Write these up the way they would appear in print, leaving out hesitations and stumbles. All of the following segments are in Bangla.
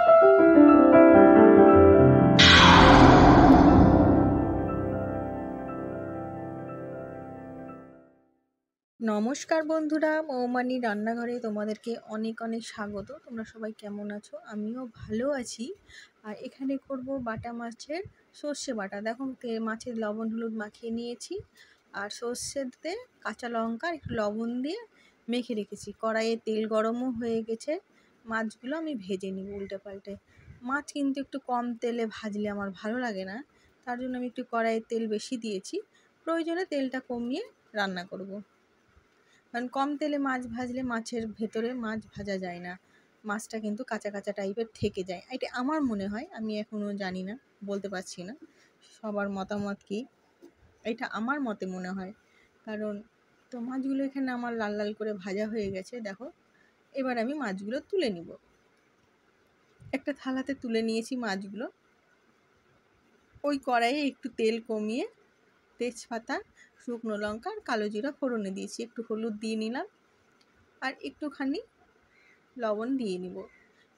নমস্কার বন্ধুরা, মৌমানি রান্নাঘরে তোমাদেরকে অনেক অনেক স্বাগত। তোমরা সবাই কেমন আছো? আমিও ভালো আছি। আর এখানে করব বাটা মাছের সর্ষে বাটা। দেখো মাছের লবণ হলুদ মাখিয়ে নিয়েছি, আর সর্ষেতে কাঁচা লঙ্কা একটু লবণ দিয়ে মেখে রেখেছি। কড়াইয়ে তেল গরমও হয়ে গেছে, মাছগুলো আমি ভেজে নিব উল্টে পাল্টে। মাছ কিন্তু একটু কম তেলে ভাজলে আমার ভালো লাগে না, তার জন্য আমি একটু কড়াইয়ে তেল বেশি দিয়েছি। প্রয়োজনে তেলটা কমিয়ে রান্না করব, কারণ কম তেলে মাছ ভাজলে মাছের ভেতরে মাছ ভাজা যায় না, মাছটা কিন্তু কাঁচা কাঁচা টাইপের থেকে যায়। এটা আমার মনে হয়, আমি এখনও জানি না, বলতে পারছি না সবার মতামত কী। এটা আমার মতে মনে হয়। কারণ তো মাছগুলো এখানে আমার লাল লাল করে ভাজা হয়ে গেছে দেখো। এবার আমি মাছগুলো তুলে নিব, একটা থালাতে তুলে নিয়েছি মাছগুলো। ওই কড়াইয়ে একটু তেল কমিয়ে তেজপাতা, শুকনো লঙ্কা আর কালো জিরা ফোড়নে দিয়েছি, একটু হলুদ দিয়ে নিলাম আর একটুখানি লবণ দিয়ে নিব।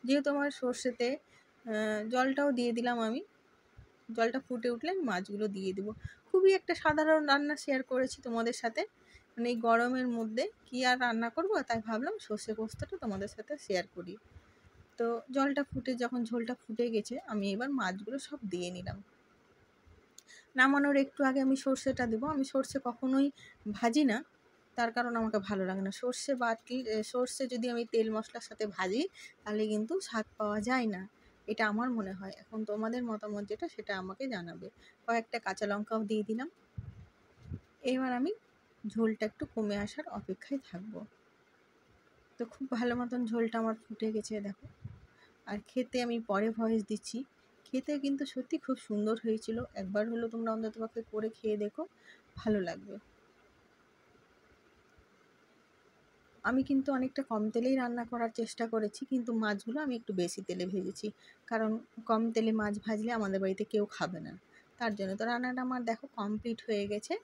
যেহেতু আমার সর্ষেতে জলটাও দিয়ে দিলাম আমি, জলটা ফুটে উঠলে আমি মাছগুলো দিয়ে দেবো। খুবই একটা সাধারণ রান্না শেয়ার করেছি তোমাদের সাথে, মানে এই গরমের মধ্যে কি আর রান্না করব, তাই ভাবলাম সর্ষে পোস্তটা তোমাদের সাথে শেয়ার করি। তো জলটা ফুটে যখন ঝোলটা ফুটে গেছে, আমি এবার মাছগুলো সব দিয়ে নিলাম। নামানোর একটু আগে আমি সর্ষেটা দেবো। আমি সর্ষে কখনোই ভাজি না, তার কারণ আমাকে ভালো লাগে না। সর্ষে যদি আমি তেল মশলার সাথে ভাজি তাহলে কিন্তু স্বাদ পাওয়া যায় না, এটা আমার মনে হয়। এখন তোমাদের মতামত যেটা সেটা আমাকে জানাবে। কয়েকটা কাঁচা লঙ্কাও দিয়ে দিলাম। এবার আমি ঝোলটা একটু কমে আসার অপেক্ষায় থাকবো। তো খুব ভালো মতন ঝোলটা আমার ফুটে গেছে দেখো। আর খেতে আমি পরে ভয়েস দিচ্ছি, খেতে কিন্তু সত্যি খুব সুন্দর হয়েছিল। একবার হলো তোমরা অন্ততপক্ষে করে খেয়ে দেখো, ভালো লাগবে। আমি কিন্তু অনেকটা কম তেলেই রান্না করার চেষ্টা করেছি, কিন্তু মাছগুলো আমি একটু বেশি তেলে ভেজেছি, কারণ কম তেলে মাছ ভাজলে আমাদের বাড়িতে কেউ খাবে না, তার জন্য। তো রান্নাটা আমার দেখো কমপ্লিট হয়ে গেছে,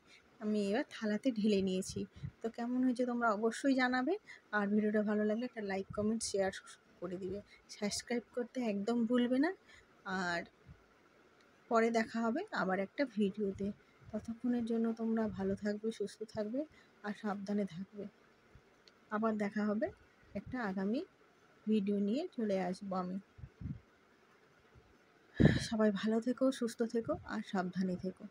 আমি এবার থালাতে ঢেলে নিয়েছি। তো কেমন হয়েছে তোমরা অবশ্যই জানাবে। আর ভিডিওটা ভালো লাগলে একটা লাইক কমেন্ট শেয়ার করে দিবে, সাবস্ক্রাইব করতে একদম ভুলবে না। আর পরে দেখা হবে আবার একটা ভিডিওতে। ততক্ষণের জন্য তোমরা ভালো থাকবে, সুস্থ থাকবে আর সাবধানে থাকবে। আবার দেখা হবে একটা আগামী ভিডিও নিয়ে চলে আসবো আমি। সবাই ভালো থেকো, সুস্থ থেকো আর সাবধানে থেকো।